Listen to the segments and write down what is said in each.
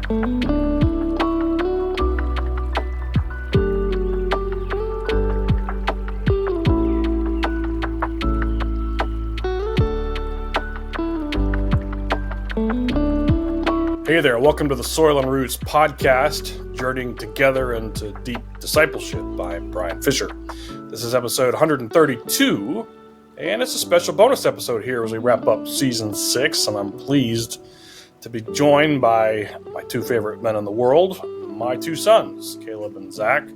Hey there, welcome to the Soil and Roots podcast, journeying together into deep discipleship. I'm Brian Fisher. This is episode 132, and it's a special bonus episode here as we wrap up season 6, and I'm pleased to be joined by my two favorite men in the world, my two sons, Caleb and Zach.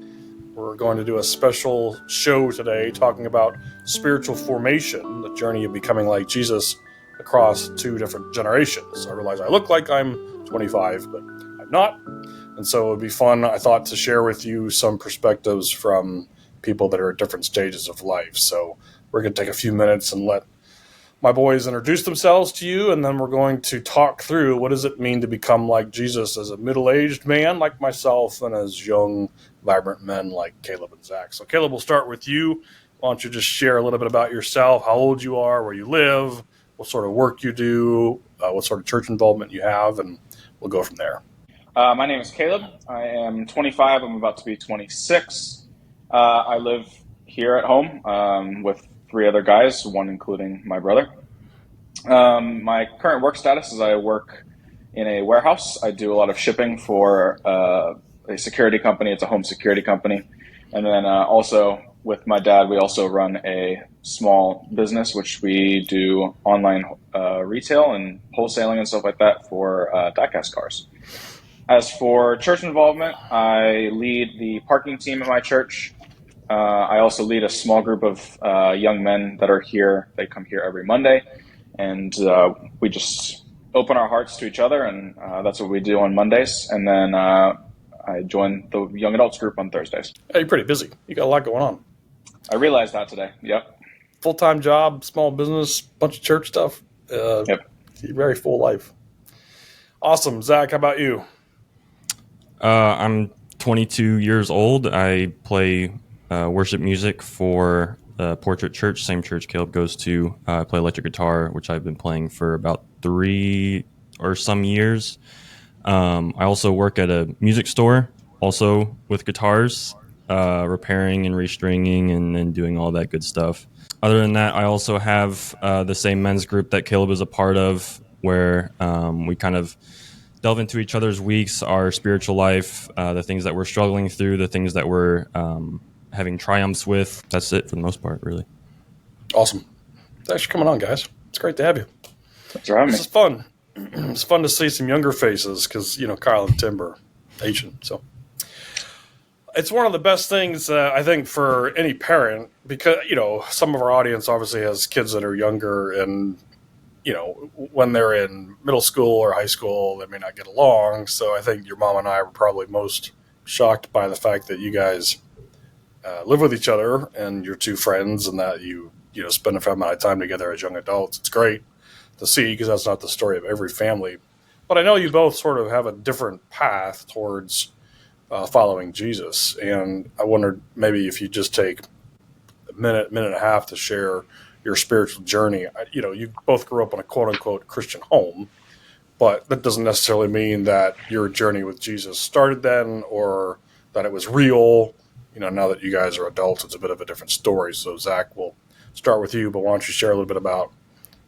We're going to do a special show today talking about spiritual formation, the journey of becoming like Jesus across two different generations. I realize I look like I'm 25, but I'm not. And so it would be fun, I thought, to share with you some perspectives from people that are at different stages of life. So we're going to take a few minutes and let my boys introduce themselves to you, and then we're going to talk through what does it mean to become like Jesus as a middle-aged man like myself and as young, vibrant men like Caleb and Zach. So Caleb, we'll start with you. Why don't you just share a little bit about yourself, how old you are, where you live, what sort of work you do, what sort of church involvement you have, and we'll go from there. My name is Caleb. I am 25. I'm about to be 26. I live here at home with 3 other guys, one including my brother. My current work status is I work in a warehouse. I do a lot of shipping for a security company. It's a home security company. And then also with my dad, we also run a small business, which we do online retail and wholesaling and stuff like that for diecast cars. As for church involvement, I lead the parking team at my church. I also lead a small group of young men that are here. They come here every Monday, and we just open our hearts to each other, and that's what we do on Mondays. And then I join the young adults group on Thursdays. Hey, you're pretty busy. You got a lot going on. I realized that today. Yep. Full-time job, small business, bunch of church stuff. Yep. Very full life. Awesome. Zach, how about you? I'm 22 years old. I play worship music for the Portrait Church, same church Caleb goes to. I play electric guitar, which I've been playing for about 3 or some years. I also work at a music store, also with guitars, repairing and restringing and then doing all that good stuff. Other than that, I also have the same men's group that Caleb is a part of, where we kind of delve into each other's weeks, our spiritual life, the things that we're struggling through, the things that we're having triumphs with. That's it for the most part, really. Awesome. Thanks for coming on, guys. It's great to have you. Thanks for having me. This is fun. It's fun to see some younger faces because, Kyle and Tim are Asian. So it's one of the best things, I think, for any parent because, some of our audience obviously has kids that are younger and, when they're in middle school or high school, they may not get along. So I think your mom and I were probably most shocked by the fact that you guys live with each other and you're two friends and that you spend a fair amount of time together as young adults. It's great to see because that's not the story of every family. But I know you both sort of have a different path towards following Jesus. And I wondered maybe if you just take a minute and a half to share your spiritual journey. You both grew up in a quote-unquote Christian home, but that doesn't necessarily mean that your journey with Jesus started then or that it was real. Now that you guys are adults, it's a bit of a different story. So, Zach, we'll start with you, but why don't you share a little bit about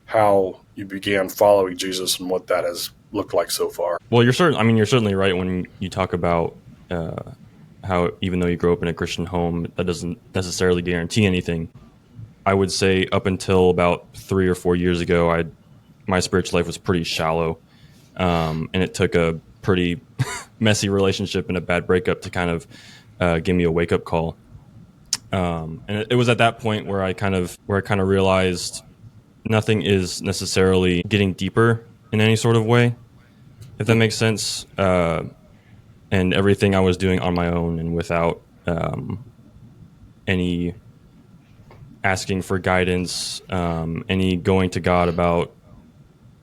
how you began following Jesus and what that has looked like so far? Well, you're certainly right when you talk about how even though you grow up in a Christian home, that doesn't necessarily guarantee anything. I would say up until about 3 or 4 years ago, my spiritual life was pretty shallow, and it took a pretty messy relationship and a bad breakup to kind of give me a wake-up call. And it was at that point where I kind of realized nothing is necessarily getting deeper in any sort of way, if that makes sense. And everything I was doing on my own and without any asking for guidance, any going to God about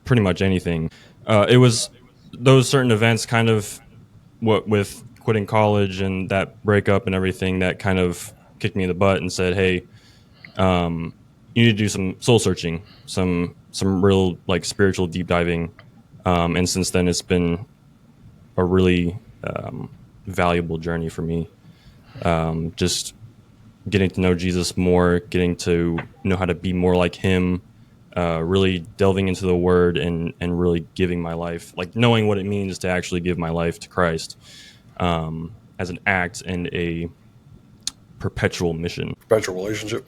pretty much anything. It was those certain events kind of what with quitting college and that breakup and everything that kind of kicked me in the butt and said, hey, you need to do some soul searching, some real like spiritual deep diving. And since then it's been a really valuable journey for me. Just getting to know Jesus more, getting to know how to be more like him, really delving into the word and really giving my life, like knowing what it means to actually give my life to Christ as an act and a perpetual mission. Perpetual relationship.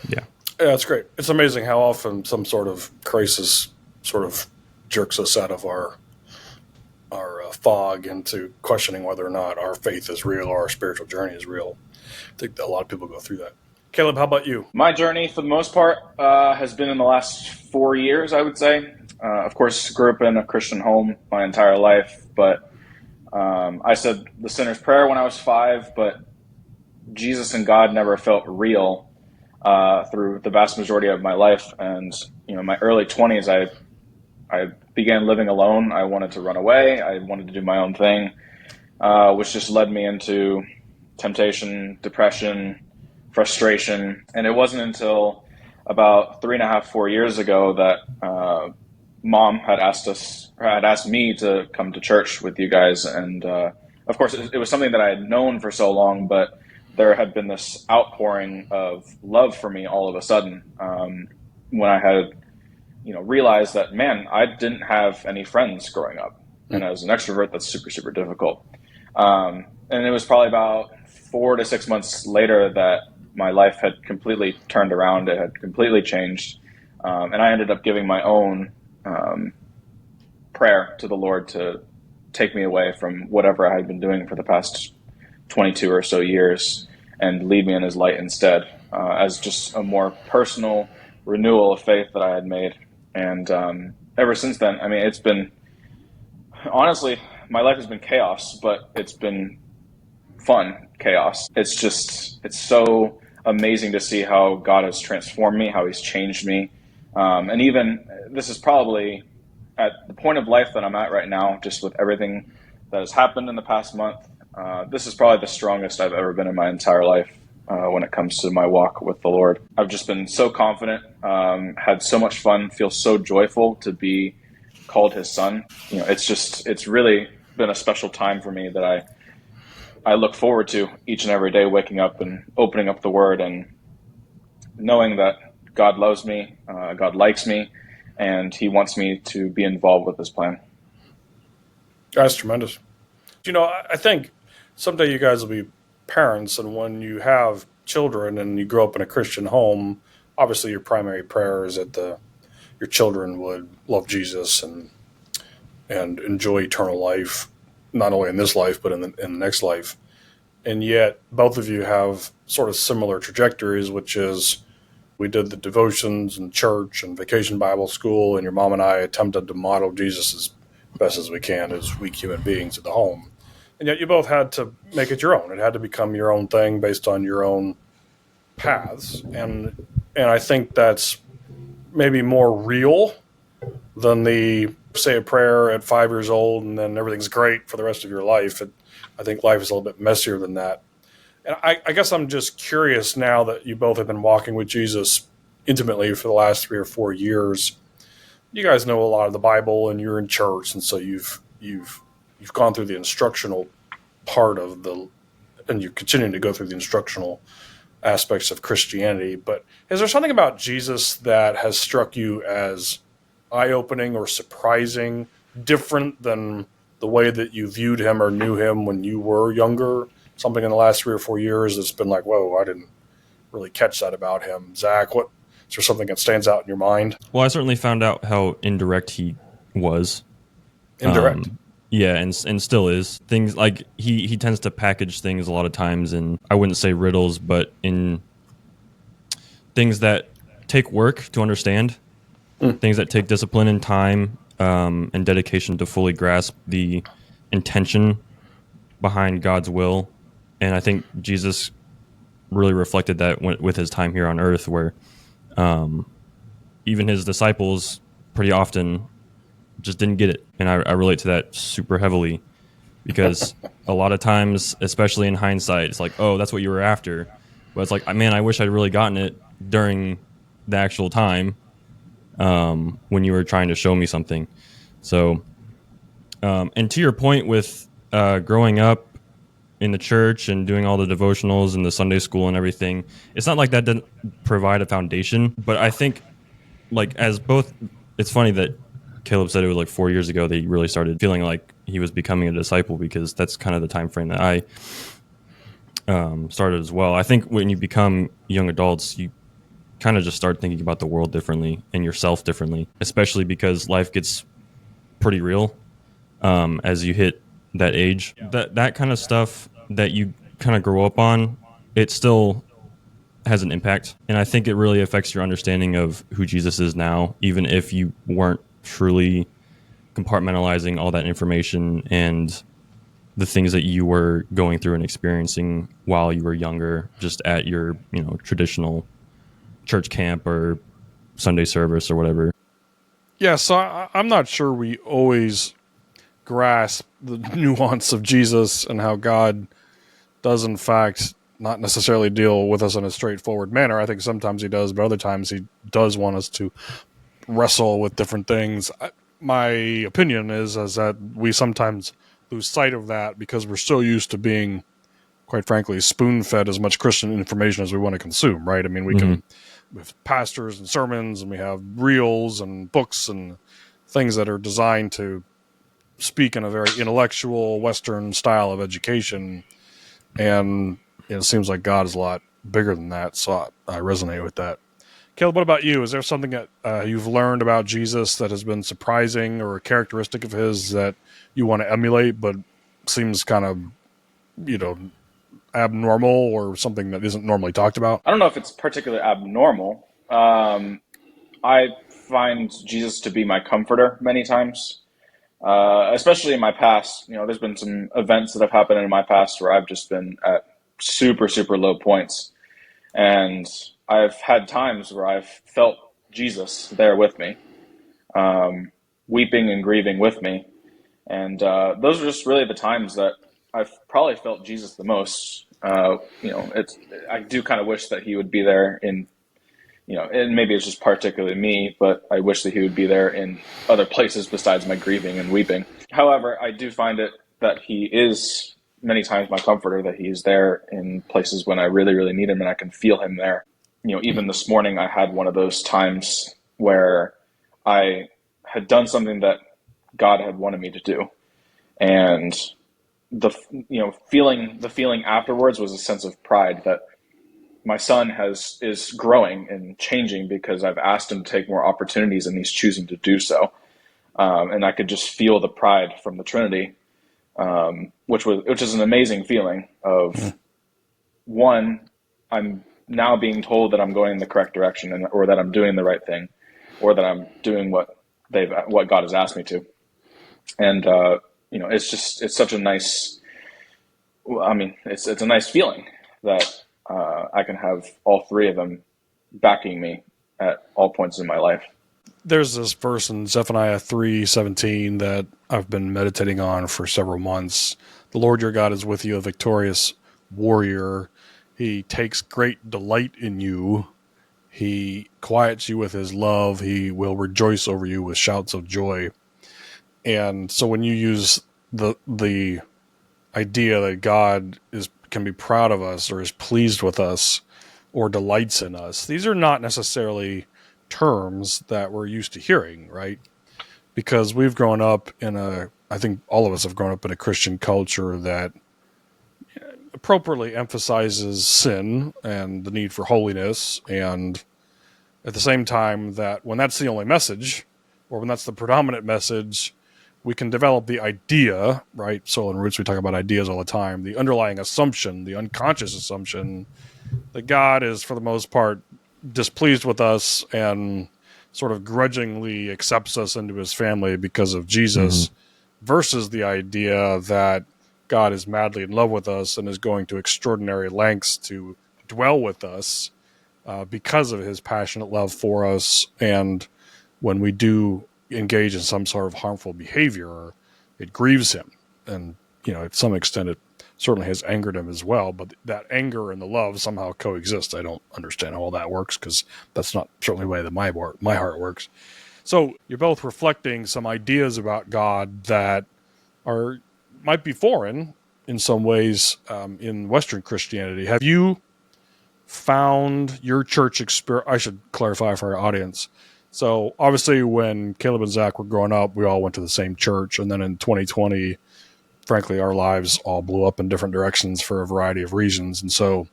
Yeah. Yeah, that's great. It's amazing how often some sort of crisis sort of jerks us out of our fog into questioning whether or not our faith is real or our spiritual journey is real. I think that a lot of people go through that. Caleb, how about you? My journey, for the most part, has been in the last 4 years, I would say. Of course, grew up in a Christian home my entire life, but I said the sinner's prayer when I was 5, but Jesus and God never felt real through the vast majority of my life. And in my early 20s, I began living alone. I wanted to run away. I wanted to do my own thing, which just led me into temptation, depression, frustration. And it wasn't until about 3.5, 4 years ago that Mom had asked me to come to church with you guys. And of course, it was something that I had known for so long, but there had been this outpouring of love for me all of a sudden when I had realized that, man, I didn't have any friends growing up. And as an extrovert, that's super, super difficult. And it was probably about 4 to 6 months later that my life had completely turned around. It had completely changed. And I ended up giving my own prayer to the Lord to take me away from whatever I had been doing for the past 22 or so years and lead me in his light instead, as just a more personal renewal of faith that I had made. And ever since then, I mean, it's been, honestly, my life has been chaos, but it's been fun chaos. It's so amazing to see how God has transformed me, how he's changed me. And even, this is probably at the point of life that I'm at right now, just with everything that has happened in the past month, this is probably the strongest I've ever been in my entire life when it comes to my walk with the Lord. I've just been so confident, had so much fun, feel so joyful to be called his son. It's really been a special time for me that I look forward to each and every day, waking up and opening up the word and knowing that God loves me, God likes me, and he wants me to be involved with his plan. That's tremendous. I think someday you guys will be parents, and when you have children and you grow up in a Christian home, obviously your primary prayer is that your children would love Jesus and enjoy eternal life, not only in this life but in the next life. And yet both of you have sort of similar trajectories, which is we did the devotions and church and vacation Bible school, and your mom and I attempted to model Jesus as best as we can as weak human beings at the home. And yet you both had to make it your own. It had to become your own thing based on your own paths. And I think that's maybe more real than the say a prayer at 5 years old and then everything's great for the rest of your life. I think life is a little bit messier than that. And I guess I'm just curious, now that you both have been walking with Jesus intimately for the last 3 or 4 years. You guys know a lot of the Bible and you're in church, and so you've gone through the instructional part of and you're continuing to go through the instructional aspects of Christianity. But is there something about Jesus that has struck you as eye-opening or surprising, different than the way that you viewed him or knew him when you were younger? Something in the last 3 or 4 years that's been like, whoa, I didn't really catch that about him. Zach, is there something that stands out in your mind? Well, I certainly found out how indirect he was. Indirect. Yeah, and still is. Things like he tends to package things a lot of times in, I wouldn't say riddles, but in things that take work to understand, things that take discipline and time and dedication to fully grasp the intention behind God's will. And I think Jesus really reflected that with his time here on earth, where even his disciples pretty often just didn't get it. And I relate to that super heavily, because a lot of times, especially in hindsight, it's like, oh, that's what you were after. But it's like, man, I wish I'd really gotten it during the actual time when you were trying to show me something. So And to your point with growing up in the church and doing all the devotionals and the Sunday school and everything, it's not like that didn't provide a foundation. But I think, like, as both, it's funny that Caleb said it was like 4 years ago that he really started feeling like he was becoming a disciple, because that's kind of the time frame that I started as well. I think when you become young adults, you kind of just start thinking about the world differently and yourself differently, especially because life gets pretty real as you hit that age. That kind of stuff that you kind of grow up on, it still has an impact. And I think it really affects your understanding of who Jesus is now, even if you weren't truly compartmentalizing all that information and the things that you were going through and experiencing while you were younger, just at your, traditional church camp or Sunday service or whatever. Yeah, so I'm not sure we always grasp the nuance of Jesus and how God does, in fact, not necessarily deal with us in a straightforward manner. I think sometimes he does, but other times he does want us to wrestle with different things. My opinion is that we sometimes lose sight of that because we're so used to being, quite frankly, spoon-fed as much Christian information as we want to consume, right? I mean, we can, with pastors and sermons, and we have reels and books and things that are designed to speak in a very intellectual Western style of education, and it seems like God is a lot bigger than that, so I resonate with that. Caleb, what about you? Is there something that you've learned about Jesus that has been surprising, or a characteristic of his that you want to emulate but seems kind of, abnormal, or something that isn't normally talked about? I don't know if it's particularly abnormal. I find Jesus to be my comforter many times, especially in my past. There's been some events that have happened in my past where I've just been at super, super low points. And I've had times where I've felt Jesus there with me, weeping and grieving with me. And those are just really the times that I've probably felt Jesus the most. I do kind of wish that he would be there in, and maybe it's just particularly me, but I wish that he would be there in other places besides my grieving and weeping. However, I do find it that he is many times my comforter, that he's there in places when I really, really need him and I can feel him there. Even this morning, I had one of those times where I had done something that God had wanted me to do. And the feeling afterwards was a sense of pride that my son is growing and changing because I've asked him to take more opportunities and he's choosing to do so. And I could just feel the pride from the Trinity, which is an amazing feeling of, one, I'm now being told that I'm going in the correct direction, or that I'm doing the right thing, or that I'm doing what God has asked me to. And it's such a nice. It's a nice feeling that I can have all three of them backing me at all points in my life. There's this verse in Zephaniah 3:17 that I've been meditating on for several months. The Lord your God is with you, a victorious warrior. He takes great delight in you. He quiets you with his love. He will rejoice over you with shouts of joy. And so when you use the idea that God can be proud of us, or is pleased with us, or delights in us, these are not necessarily terms that we're used to hearing, right? Because we've grown up I think all of us have grown up in a Christian culture that appropriately emphasizes sin and the need for holiness, and at the same time that when that's the only message, or when that's the predominant message, we can develop the idea, right? Soul and Roots, we talk about ideas all the time, the underlying assumption, the unconscious assumption that God is, for the most part, displeased with us and sort of grudgingly accepts us into his family because of Jesus, versus the idea that God is madly in love with us and is going to extraordinary lengths to dwell with us because of his passionate love for us. And when we do engage in some sort of harmful behavior, it grieves him. And, to some extent, it certainly has angered him as well. But that anger and the love somehow coexist. I don't understand how all that works, because that's not certainly the way that my heart works. So you're both reflecting some ideas about God that might be foreign in some ways in Western Christianity. Have you found your church experience? I should clarify for our audience. So obviously, when Caleb and Zach were growing up, we all went to the same church, and then in 2020, frankly, our lives all blew up in different directions for a variety of reasons, and so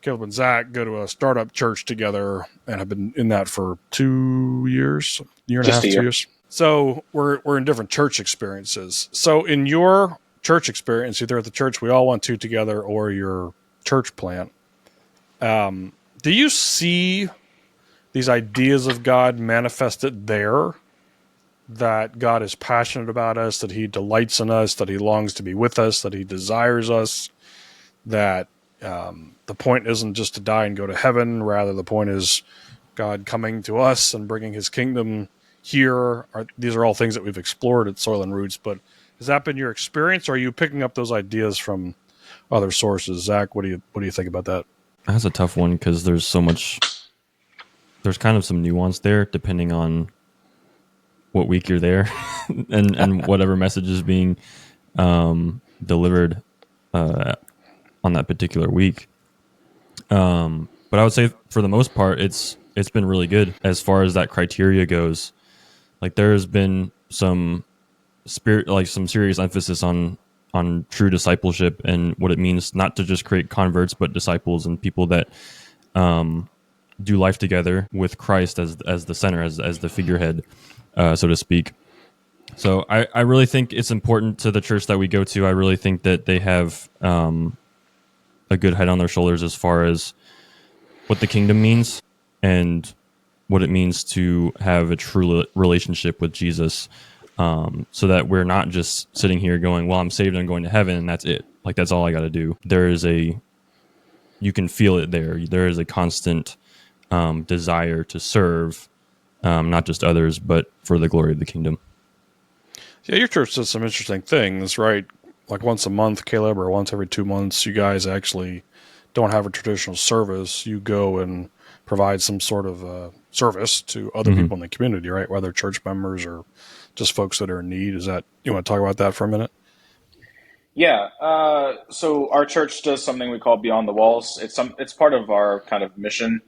Caleb and Zach go to a startup church together and have been in that for 2 years, year and Just a a half, year. 2 years. So we're in different church experiences. So in your church experience, either at the church we all went to together or your church plant, do you see these ideas of God manifested there? That God is passionate about us, that He delights in us, that He longs to be with us, that He desires us, that the point isn't just to die and go to heaven. Rather, the point is God coming to us and bringing His kingdom here. These are all things that we've explored at Soil and Roots, but has that been your experience, or are you picking up those ideas from other sources? Zach, what do you think about that? That's a tough one because there's so much. There's kind of some nuance there depending on what week you're there and whatever message is being delivered on that particular week. But I would say for the most part, it's been really good as far as that criteria goes. Like there's been some some serious emphasis on true discipleship and what it means not to just create converts, but disciples and people that do life together with Christ as the center, as the figurehead, so to speak. So I really think it's important to the church that we go to. I really think that they have a good head on their shoulders as far as what the kingdom means and what it means to have a true relationship with Jesus, so that we're not just sitting here going, well, I'm saved and I'm going to heaven and that's it. Like, that's all I got to do. You can feel it there. There is a constant desire to serve, not just others, but for the glory of the kingdom. Yeah, your church does some interesting things, right? Like once a month, Caleb, or once every 2 months, you guys actually don't have a traditional service. You go and provide some sort of service to other people in the community, right? Whether church members or just folks that are in need. You want to talk about that for a minute? Yeah. So our church does something we call Beyond the Walls. It's part of our kind of mission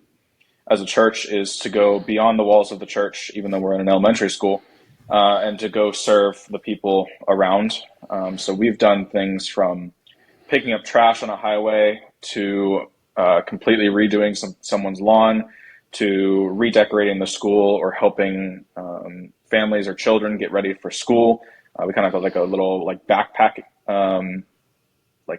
as a church is to go beyond the walls of the church, even though we're in an elementary school, and to go serve the people around. So we've done things from picking up trash on a highway to completely redoing someone's lawn, to redecorating the school or helping families or children get ready for school. We kind of have like a little backpack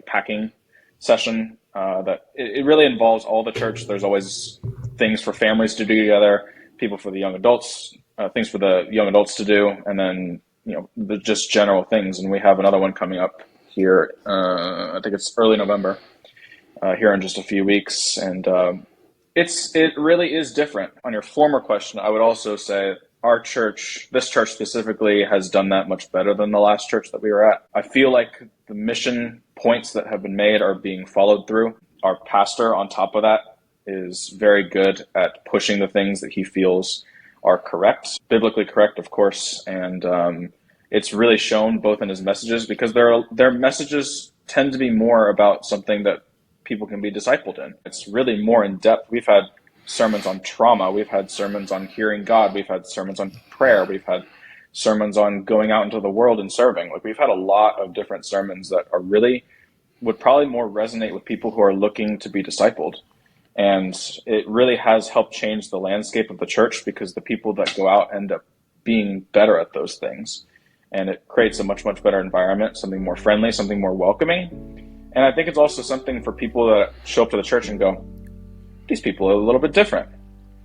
packing session that it really involves all the church. There's always things for families to do together, people for the young adults, things for the young adults to do, and then just general things. And we have another one coming up here. I think it's early November, here in just a few weeks, and it really is different. On your former question, I would also say our church, this church specifically, has done that much better than the last church that we were at. I feel like the mission points that have been made are being followed through. Our pastor, on top of that, is very good at pushing the things that he feels are correct, biblically correct, of course, and it's really shown both in his messages, because their messages tend to be more about something that people can be discipled in. It's really more in depth. We've had sermons on trauma. We've had sermons on hearing God. We've had sermons on prayer. We've had sermons on going out into the world and serving. Like, we've had a lot of different sermons that are really would probably more resonate with people who are looking to be discipled. And it really has helped change the landscape of the church, because the people that go out end up being better at those things. And it creates a much, much better environment, something more friendly, something more welcoming. And I think it's also something for people that show up to the church and go, these people are a little bit different.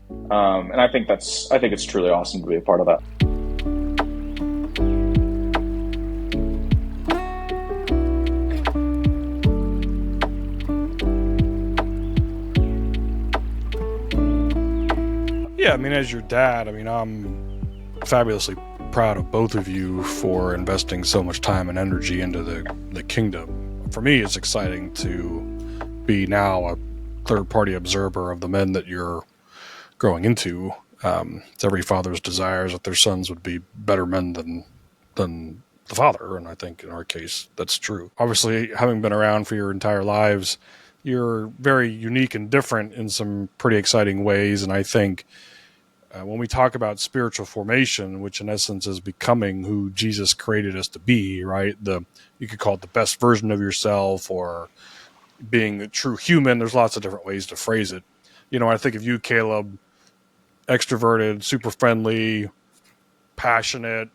And I think it's truly awesome to be a part of that. Yeah, I mean, as your dad, I'm fabulously proud of both of you for investing so much time and energy into the kingdom. For me, it's exciting to be now a third-party observer of the men that you're growing into. It's every father's desires that their sons would be better men than the Father. And I think in our case, that's true. Obviously, having been around for your entire lives, you're very unique and different in some pretty exciting ways. And I think when we talk about spiritual formation, which in essence is becoming who Jesus created us to be, right? You could call it the best version of yourself, or being a true human. There's lots of different ways to phrase it. I think of you, Caleb, extroverted, super friendly, passionate,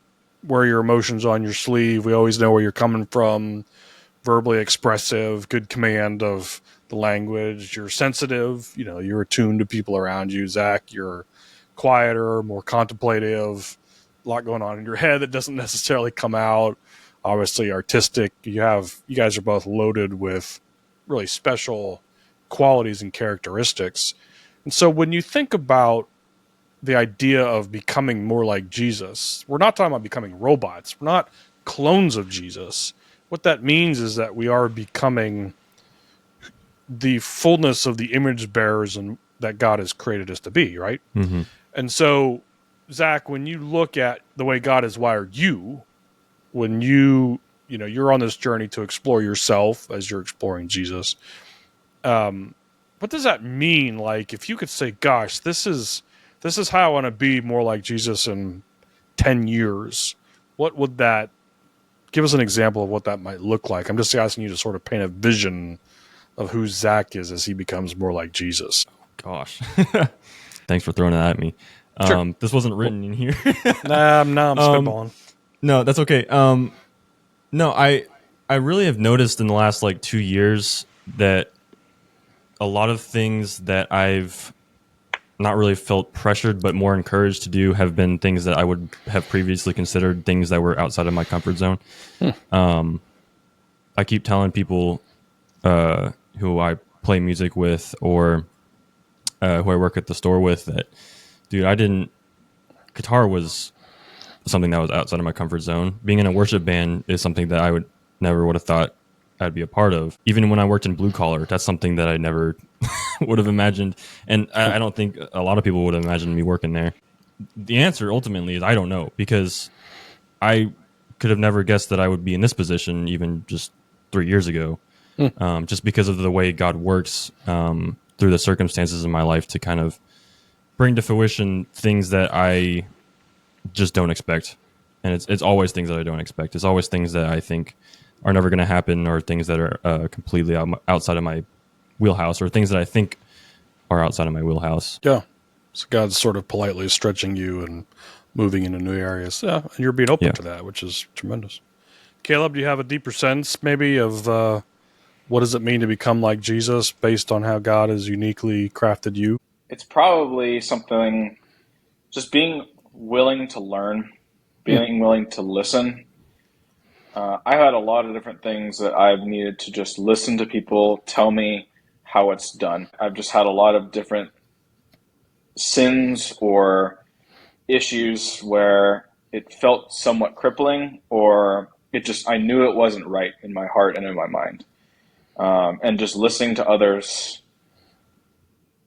wear your emotions on your sleeve. We always know where you're coming from, verbally expressive, good command of the language. You're sensitive, you're attuned to people around you. Zach, you're quieter, more contemplative, a lot going on in your head that doesn't necessarily come out. Obviously artistic. You guys are both loaded with really special qualities and characteristics. And so when you think about the idea of becoming more like Jesus, we're not talking about becoming robots. We're not clones of Jesus. What that means is that we are becoming the fullness of the image bearers and that God has created us to be, right? Mm-hmm. And so, Zach, when you look at the way God has wired you, when you're on this journey to explore yourself as you're exploring Jesus, what does that mean? Like, if you could say, gosh, this is how I want to be more like Jesus in 10 years, what would that give us an example of what that might look like? I'm just asking you to sort of paint a vision of who Zach is as he becomes more like Jesus. Gosh. Thanks for throwing that at me. Sure. This wasn't written in here. I'm spitballing. No, that's okay. No, I really have noticed in the last 2 years that a lot of things that I've not really felt pressured but more encouraged to do have been things that I would have previously considered things that were outside of my comfort zone. I keep telling people who I play music with or who I work at the store with that, dude, guitar was something that was outside of my comfort zone. Being in a worship band is something that I would have thought I'd be a part of. Even when I worked in blue collar, that's something that I never would have imagined. And I don't think a lot of people would have imagined me working there. The answer ultimately is I don't know, because I could have never guessed that I would be in this position even just 3 years ago, just because of the way God works through the circumstances in my life to kind of bring to fruition things that I just don't expect. And it's always things that I don't expect. It's always things that I think are never going to happen, or things that are completely outside of my wheelhouse, or things that I think are outside of my wheelhouse. Yeah. So God's sort of politely stretching you and moving into new areas. Yeah. And you're being open to that, which is tremendous. Caleb, do you have a deeper sense maybe of what does it mean to become like Jesus based on how God has uniquely crafted you? It's probably something, just being willing to learn, being willing to listen. I had a lot of different things that I've needed to just listen to people tell me how it's done. I've just had a lot of different sins or issues where it felt somewhat crippling, or I knew it wasn't right in my heart and in my mind. And just listening to others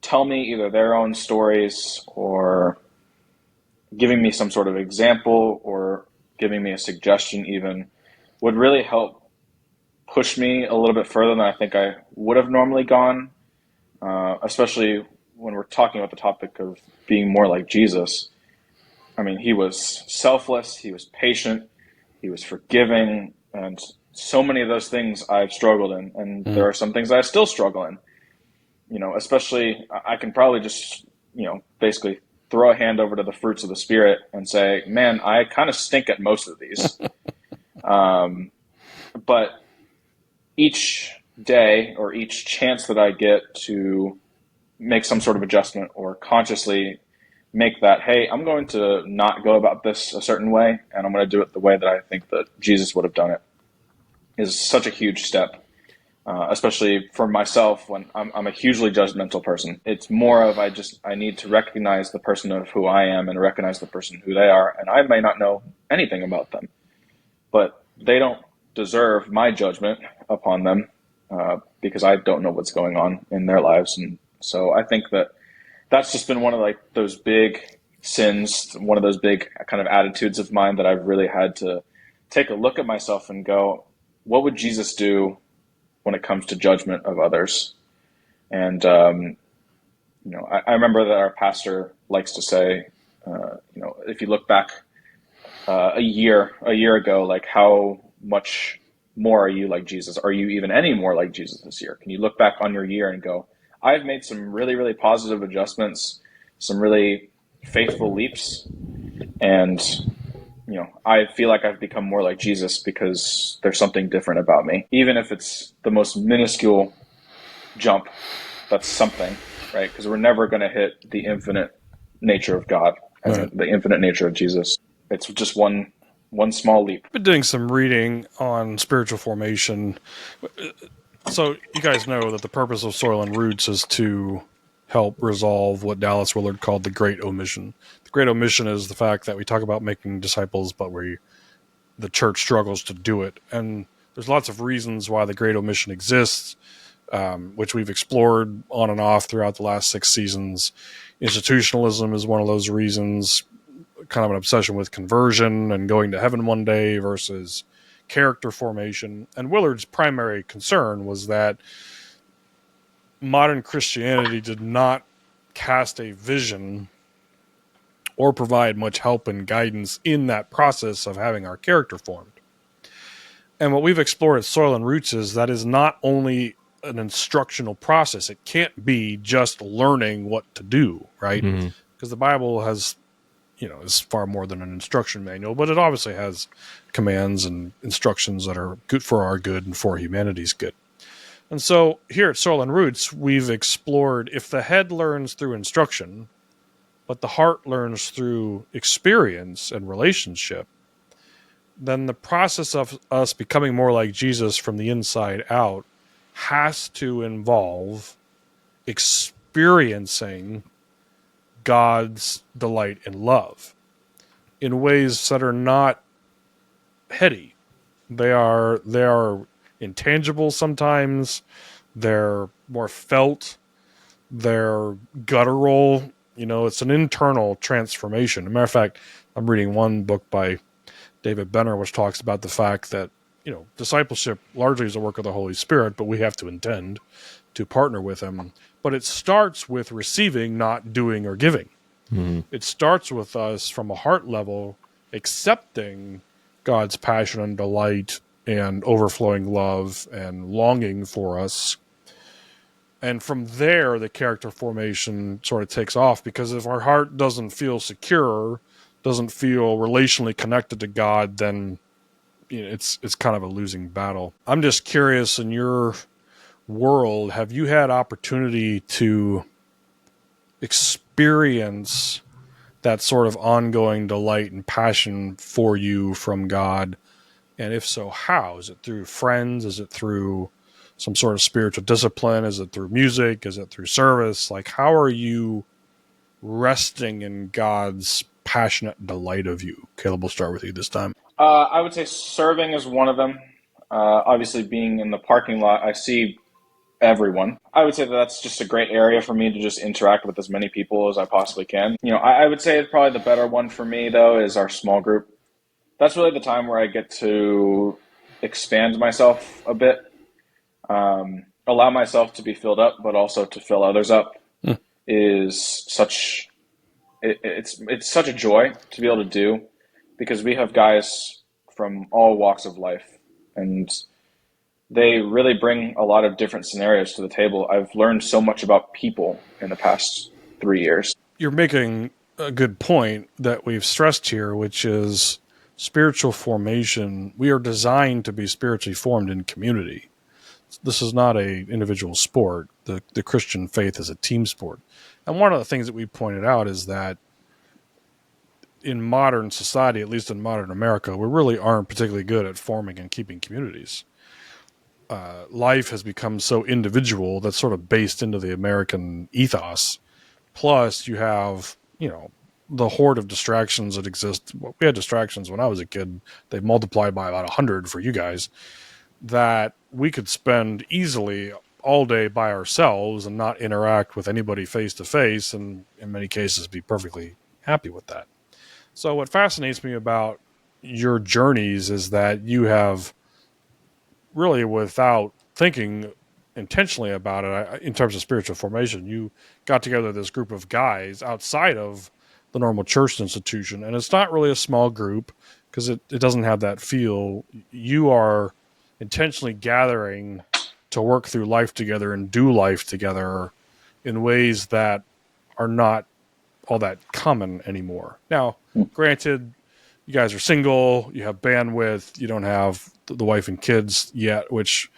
tell me either their own stories, or giving me some sort of example, or giving me a suggestion even, would really help push me a little bit further than I think I would have normally gone, especially when we're talking about the topic of being more like Jesus. I mean, he was selfless, he was patient, he was forgiving, and so many of those things I've struggled in, and there are some things that I still struggle in. Especially, I can probably just, basically throw a hand over to the fruits of the Spirit and say, man, I kind of stink at most of these. But each day or each chance that I get to make some sort of adjustment, or consciously make that, hey, I'm going to not go about this a certain way, and I'm going to do it the way that I think that Jesus would have done it, is such a huge step, especially for myself when I'm a hugely judgmental person. It's more of I need to recognize the person of who I am and recognize the person who they are, and I may not know anything about them, but they don't deserve my judgment upon them because I don't know what's going on in their lives. And so I think that's just been one of those big sins, one of those big kind of attitudes of mine that I've really had to take a look at myself and go, what would Jesus do when it comes to judgment of others? And, I remember that our pastor likes to say, if you look back a year ago, like how much more are you like Jesus? Are you even any more like Jesus this year? Can you look back on your year and go, I've made some really, really positive adjustments, some really faithful leaps, and I feel like I've become more like Jesus because there's something different about me. Even if it's the most minuscule jump, that's something, right? Because we're never going to hit the infinite nature of God and the infinite nature of Jesus. It's just one small leap. I've been doing some reading on spiritual formation. So you guys know that the purpose of Soil and Roots is to help resolve what Dallas Willard called the Great Omission. The Great Omission is the fact that we talk about making disciples, but the church struggles to do it. And there's lots of reasons why the Great Omission exists, which we've explored on and off throughout the last 6 seasons. Institutionalism is one of those reasons, kind of an obsession with conversion and going to heaven one day versus character formation. And Willard's primary concern was that modern Christianity did not cast a vision or provide much help and guidance in that process of having our character formed. And what we've explored at Soil and Roots is that is not only an instructional process. It can't be just learning what to do, right? Because the Bible has, is far more than an instruction manual, but it obviously has commands and instructions that are good for our good and for humanity's good. And so here at Soil and Roots, we've explored if the head learns through instruction, but the heart learns through experience and relationship, then the process of us becoming more like Jesus from the inside out has to involve experiencing God's delight and love in ways that are not heady. They are intangible sometimes. They're more felt. They're guttural. It's an internal transformation. As a matter of fact, I'm reading one book by David Benner, which talks about the fact that, discipleship largely is a work of the Holy Spirit, but we have to intend to partner with him. But it starts with receiving, not doing or giving. It starts with us from a heart level, accepting God's passion and delight and overflowing love and longing for us. And from there, the character formation sort of takes off, because if our heart doesn't feel secure, doesn't feel relationally connected to God, then it's kind of a losing battle. I'm just curious, in your world, have you had opportunity to experience that sort of ongoing delight and passion for you from God? And if so, how? Is it through friends? Is it through some sort of spiritual discipline? Is it through music? Is it through service? Like, how are you resting in God's passionate delight of you? Caleb, we'll start with you this time. I would say serving is one of them. Obviously, being in the parking lot, I see everyone. I would say that that's just a great area for me to just interact with as many people as I possibly can. I would say probably the better one for me, though, is our small group. That's really the time where I get to expand myself a bit, allow myself to be filled up, but also to fill others up. Is such it's such a joy to be able to do, because we have guys from all walks of life, and they really bring a lot of different scenarios to the table. I've learned so much about people in the past 3 years. You're making a good point that we've stressed here, which is spiritual formation. We are designed to be spiritually formed in community. This is not a individual sport. The Christian faith is a team sport. And one of the things that we pointed out is that in modern society, at least in modern America, we really aren't particularly good at forming and keeping communities. Life has become so individual, that's sort of based into the American ethos. Plus, you have, the horde of distractions that exist. Well, we had distractions when I was a kid. They've multiplied by about 100 for you guys, that we could spend easily all day by ourselves and not interact with anybody face to face, and in many cases be perfectly happy with that. So what fascinates me about your journeys is that you have really, without thinking intentionally about it, in terms of spiritual formation, you got together this group of guys outside of the normal church institution. And it's not really a small group because it doesn't have that feel. You are intentionally gathering to work through life together and do life together in ways that are not all that common anymore. Now, granted, you guys are single, you have bandwidth, you don't have the wife and kids yet, which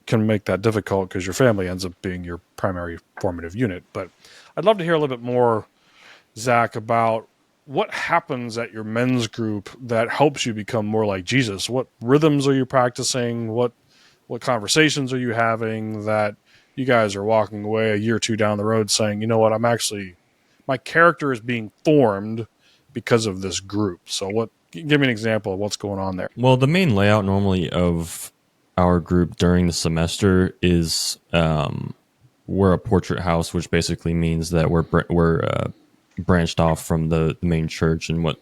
can make that difficult because your family ends up being your primary formative unit. But I'd love to hear a little bit more, Zach, about what happens at your men's group that helps you become more like Jesus. What rhythms are you practicing? What conversations are you having that you guys are walking away a year or two down the road saying, you know what, my character is being formed because of this group. So give me an example of what's going on there. Well, the main layout normally of our group during the semester is we're a portrait house, which basically means that we're branched off from the main church, and what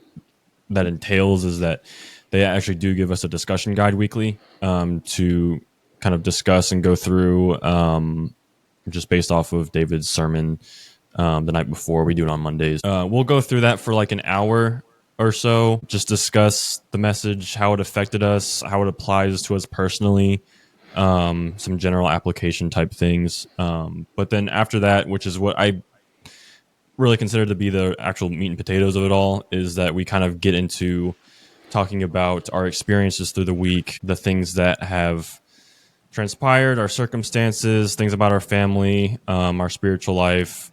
that entails is that they actually do give us a discussion guide weekly to kind of discuss and go through just based off of David's sermon the night before. We do it on Mondays. We'll go through that for like an hour or so, just discuss the message, how it affected us, how it applies to us personally, some general application type things. But then after that, which is what I really consider to be the actual meat and potatoes of it all, is that we kind of get into talking about our experiences through the week, the things that have transpired, our circumstances, things about our family, our spiritual life,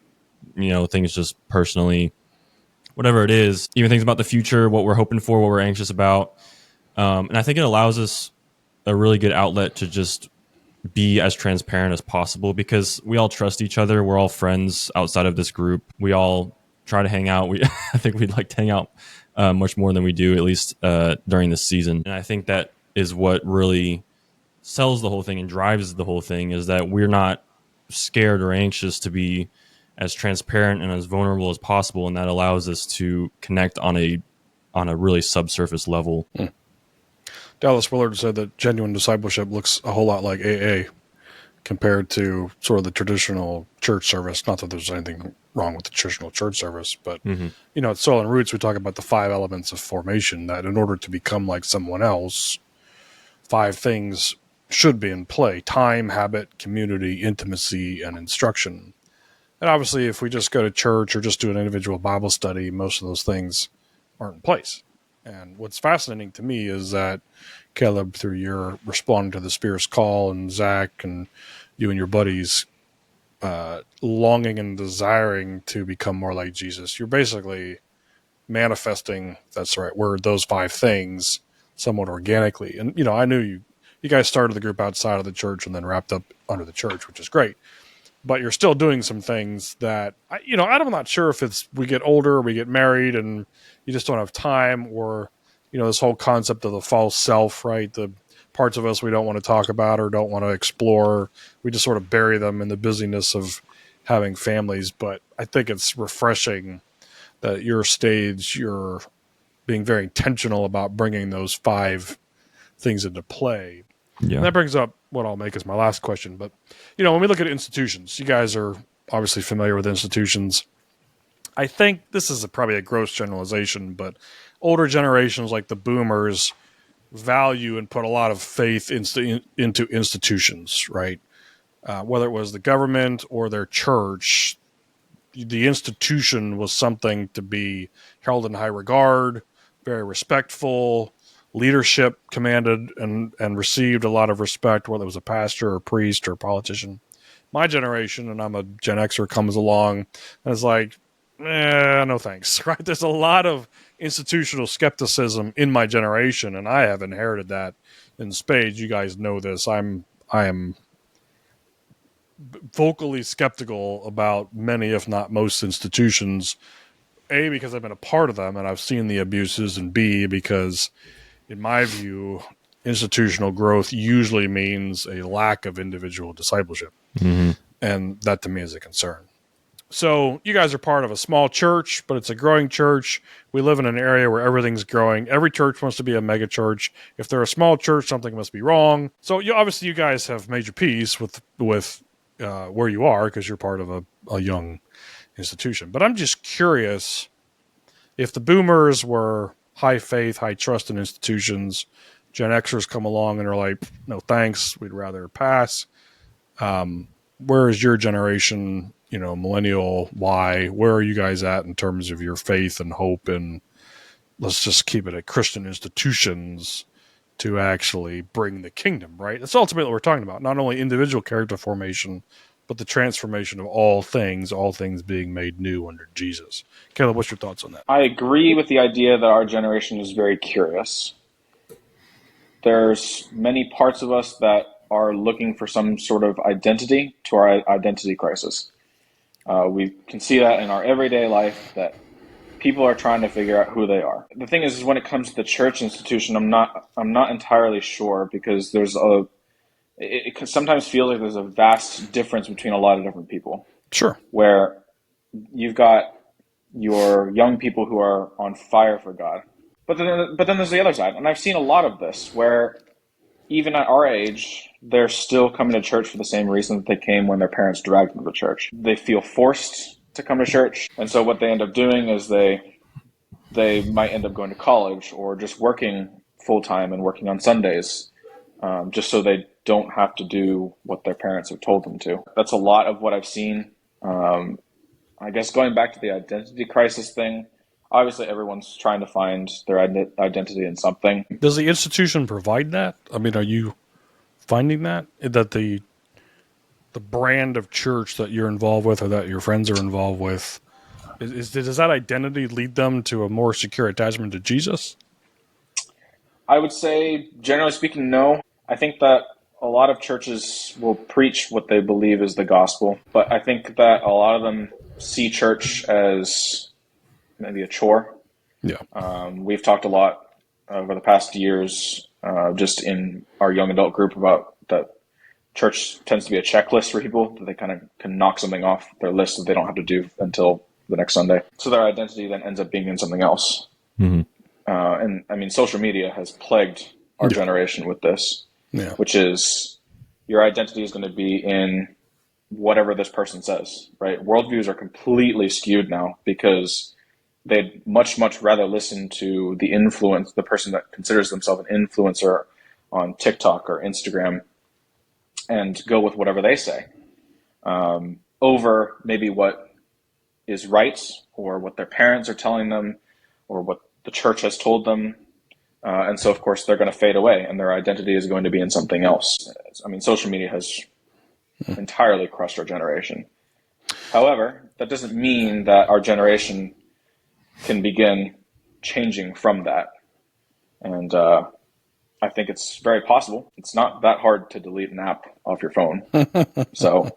things just personally, whatever it is, even things about the future, what we're hoping for, what we're anxious about. And I think it allows us a really good outlet to just be as transparent as possible because we all trust each other. We're all friends outside of this group. We all try to hang out. I think we'd like to hang out much more than we do, at least during this season. And I think that is what really sells the whole thing and drives the whole thing, is that we're not scared or anxious to be as transparent and as vulnerable as possible, and that allows us to connect on a really subsurface level. Dallas Willard said that genuine discipleship looks a whole lot like AA compared to sort of the traditional church service. Not that there's anything wrong with the traditional church service, but at Soil and Roots we talk about the 5 elements of formation, that in order to become like someone else, 5 things should be in play: time, habit, community, intimacy, and instruction. And obviously, if we just go to church or just do an individual Bible study, most of those things aren't in place. And what's fascinating to me is that, Caleb, through your responding to the Spirit's call, and Zach and you and your buddies longing and desiring to become more like Jesus, you're basically manifesting, that's the right word, those 5 things somewhat organically. And, I knew you guys started the group outside of the church and then wrapped up under the church, which is great. But you're still doing some things that, I'm not sure if it's we get older, we get married, and you just don't have time, or, this whole concept of the false self, right? The parts of us we don't want to talk about or don't want to explore. We just sort of bury them in the busyness of having families. But I think it's refreshing that at your stage, you're being very intentional about bringing those 5 things into play. Yeah. And that brings up what I'll make as my last question. But, when we look at institutions, you guys are obviously familiar with institutions. I think this is probably a gross generalization, but older generations like the boomers value and put a lot of faith into institutions, right? Whether it was the government or their church, the institution was something to be held in high regard, very respectful. Leadership commanded and received a lot of respect, whether it was a pastor or a priest or a politician. My generation, and I'm a Gen Xer, comes along and is like, no thanks, right? There's a lot of institutional skepticism in my generation, and I have inherited that in spades. You guys know this. I am vocally skeptical about many, if not most, institutions. A, because I've been a part of them and I've seen the abuses, and B, because in my view, institutional growth usually means a lack of individual discipleship. Mm-hmm. And that to me is a concern. So you guys are part of a small church, but it's a growing church. We live in an area where everything's growing. Every church wants to be a mega church. If they're a small church, something must be wrong. So obviously you guys have made your peace with where you are because you're part of a young institution. But I'm just curious if the boomers were high faith, high trust in institutions, Gen Xers come along and are like, no thanks, we'd rather pass. Where is your generation, millennial Y? Where are you guys at in terms of your faith and hope? And let's just keep it at Christian institutions to actually bring the kingdom, right? That's ultimately what we're talking about. Not only individual character formation, but the transformation of all things being made new under Jesus. Caleb, what's your thoughts on that? I agree with the idea that our generation is very curious. There's many parts of us that are looking for some sort of identity to our identity crisis. We can see that in our everyday life, that people are trying to figure out who they are. The thing is when it comes to the church institution, I'm not entirely sure, because it sometimes feels like there's a vast difference between a lot of different people. Sure. Where you've got your young people who are on fire for God. But then there's the other side. And I've seen a lot of this where even at our age, they're still coming to church for the same reason that they came when their parents dragged them to church. They feel forced to come to church. And so what they end up doing is they might end up going to college or just working full-time and working on Sundays, just so they don't have to do what their parents have told them to. That's a lot of what I've seen. I guess going back to the identity crisis thing, obviously everyone's trying to find their identity in something. Does the institution provide that? I mean, are you finding that the brand of church that you're involved with or that your friends are involved with, does that identity lead them to a more secure attachment to Jesus? I would say, generally speaking, no. I think that a lot of churches will preach what they believe is the gospel, but I think that a lot of them see church as maybe a chore. Yeah. We've talked a lot over the past years, just in our young adult group, about that church tends to be a checklist for people, that they kind of can knock something off their list that they don't have to do until the next Sunday. So their identity then ends up being in something else. Mm-hmm. And I mean, social media has plagued our generation with this, which is your identity is going to be in whatever this person says, right? Worldviews are completely skewed now because they'd much, much rather listen to the person that considers themselves an influencer on TikTok or Instagram, and go with whatever they say, over maybe what is right or what their parents are telling them or what the church has told them. And so, of course, they're going to fade away and their identity is going to be in something else. I mean, social media has entirely crushed our generation. However, that doesn't mean that our generation can begin changing from that. And I think it's very possible. It's not that hard to delete an app off your phone. So,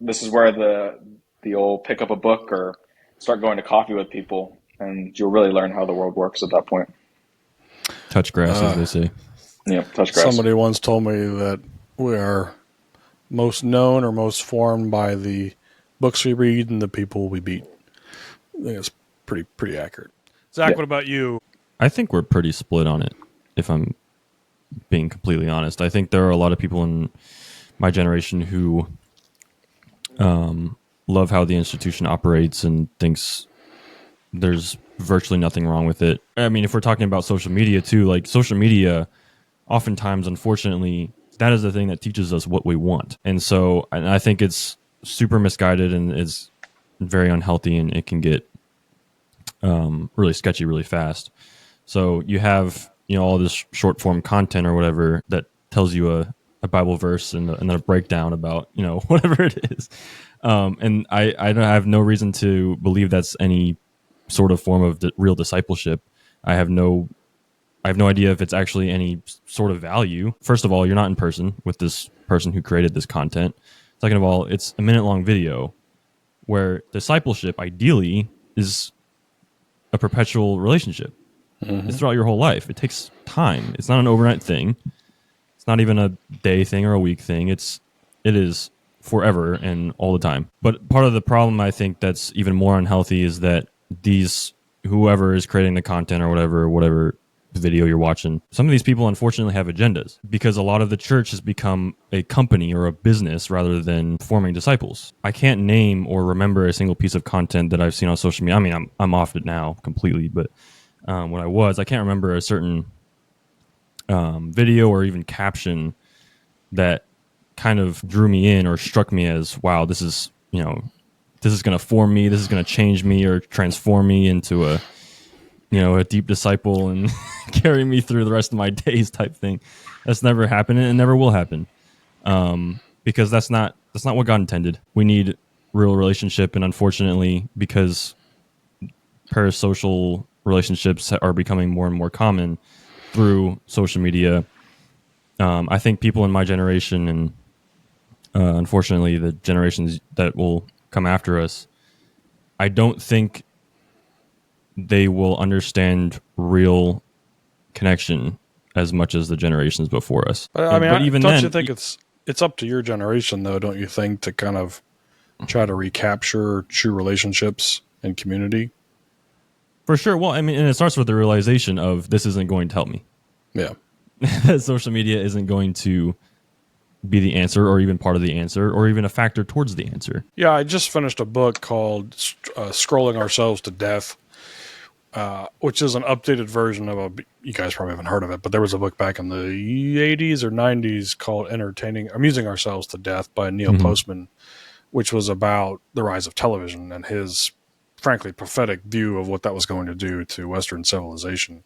this is where the old pick up a book or start going to coffee with people, and you'll really learn how the world works at that point. Touch grass, as they say. Yeah, touch grass. Somebody once told me that we are most known or most formed by the books we read and the people we beat. I think it's pretty accurate. Zach, What about you? I think we're pretty split on it, if I'm being completely honest. I think there are a lot of people in my generation who love how the institution operates and thinks there's virtually nothing wrong with it. I mean, if we're talking about social media too, like social media, oftentimes, unfortunately, that is the thing that teaches us what we want. And so I think it's super misguided and is very unhealthy, and it can get really sketchy really fast. So you have, all this short form content or whatever that tells you a Bible verse and then a breakdown about, whatever it is. And I have no reason to believe that's any sort of form of real discipleship. I have no idea if it's actually any sort of value. First of all, you're not in person with this person who created this content. Second of all, it's a minute-long video where discipleship ideally is a perpetual relationship. Mm-hmm. It's throughout your whole life. It takes time. It's not an overnight thing. It's not even a day thing or a week thing. It is forever and all the time. But part of the problem, I think, that's even more unhealthy is that whoever is creating the content or whatever video you're watching, some of these people unfortunately have agendas, because a lot of the church has become a company or a business rather than forming disciples. I can't name or remember a single piece of content that I've seen on social media. I mean, I'm off it now completely, but when I can't remember a certain video or even caption that kind of drew me in or struck me as, wow, this is going to form me, this is going to change me or transform me into a deep disciple and carry me through the rest of my days type thing. That's never happened, and it never will happen, because that's not what God intended. We need real relationship, and unfortunately, because parasocial relationships are becoming more and more common through social media, I think people in my generation and unfortunately the generations that will come after us, I don't think they will understand real connection as much as the generations before us. But even don't you think it's up to your generation, though, don't you think, to kind of try to recapture true relationships and community? For sure. Well, I mean, and it starts with the realization of this isn't going to help me. Yeah. Social media isn't going to be the answer or even part of the answer or even a factor towards the answer. Yeah, I just finished a book called Scrolling Ourselves to Death, which is an updated version of you guys probably haven't heard of it, but there was a book back in the 80s or 90s called Amusing Ourselves to Death by Neil Postman, which was about the rise of television and his, frankly, prophetic view of what that was going to do to Western civilization.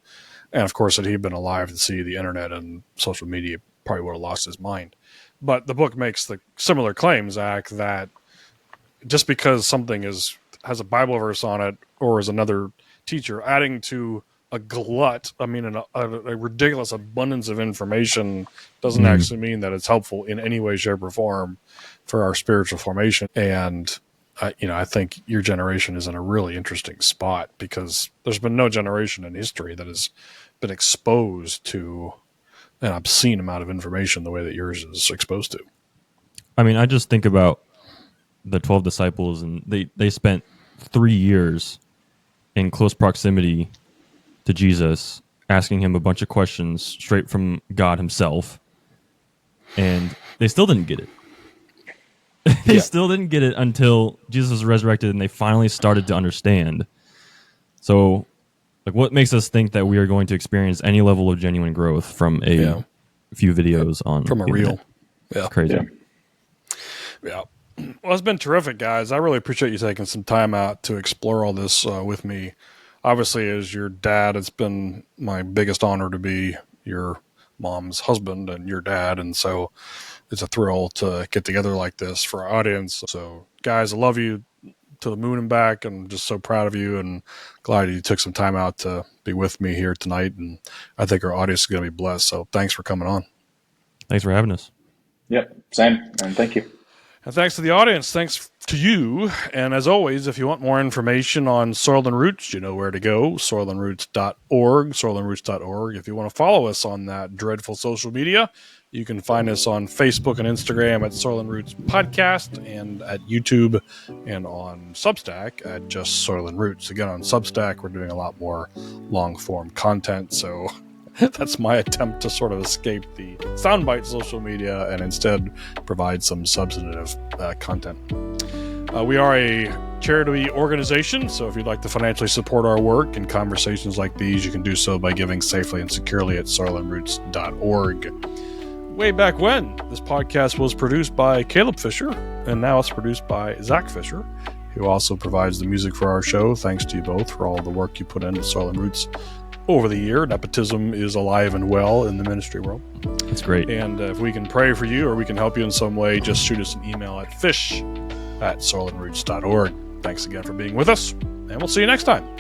And of course, had he been alive to see the internet and social media, probably would have lost his mind. But the book makes the similar claim, Zach, that just because something has a Bible verse on it or is another teacher adding to a glut, a ridiculous abundance of information, doesn't actually mean that it's helpful in any way, shape, or form for our spiritual formation. And I think your generation is in a really interesting spot, because there's been no generation in history that has been exposed to an obscene amount of information the way that yours is exposed to. I mean, I just think about the 12 disciples, and they spent 3 years in close proximity to Jesus, asking him a bunch of questions straight from God himself, and they still didn't get it. They still didn't get it until Jesus was resurrected, and they finally started to understand. So, like, what makes us think that we are going to experience any level of genuine growth from a few videos from a reel? Yeah, it's crazy. Yeah. Well, it's been terrific, guys. I really appreciate you taking some time out to explore all this with me. Obviously, as your dad, it's been my biggest honor to be your mom's husband and your dad, and so it's a thrill to get together like this for our audience. So, guys, I love you to the moon and back, and I'm just so proud of you and glad you took some time out to be with me here tonight, and I think our audience is going to be blessed. So thanks for coming on. Thanks for having us. Yep, same, and thank you. And thanks to the audience. Thanks to you. And as always, if you want more information on Soil and Roots, you know where to go, soilandroots.org, soilandroots.org. If you want to follow us on that dreadful social media, you can find us on Facebook and Instagram at Soil and Roots Podcast, and at YouTube and on Substack at just Soil and Roots. Again, on Substack, we're doing a lot more long-form content, so that's my attempt to sort of escape the soundbite social media and instead provide some substantive content. We are a charity organization, so if you'd like to financially support our work and conversations like these, you can do so by giving safely and securely at soilandroots.org. Way back when, this podcast was produced by Caleb Fisher, and now it's produced by Zach Fisher, who also provides the music for our show. Thanks to you both for all the work you put into Soil and Roots over the year. Nepotism is alive and well in the ministry world. That's great. And if we can pray for you or we can help you in some way, just shoot us an email at fish@soilandroots.org. Thanks again for being with us, and we'll see you next time.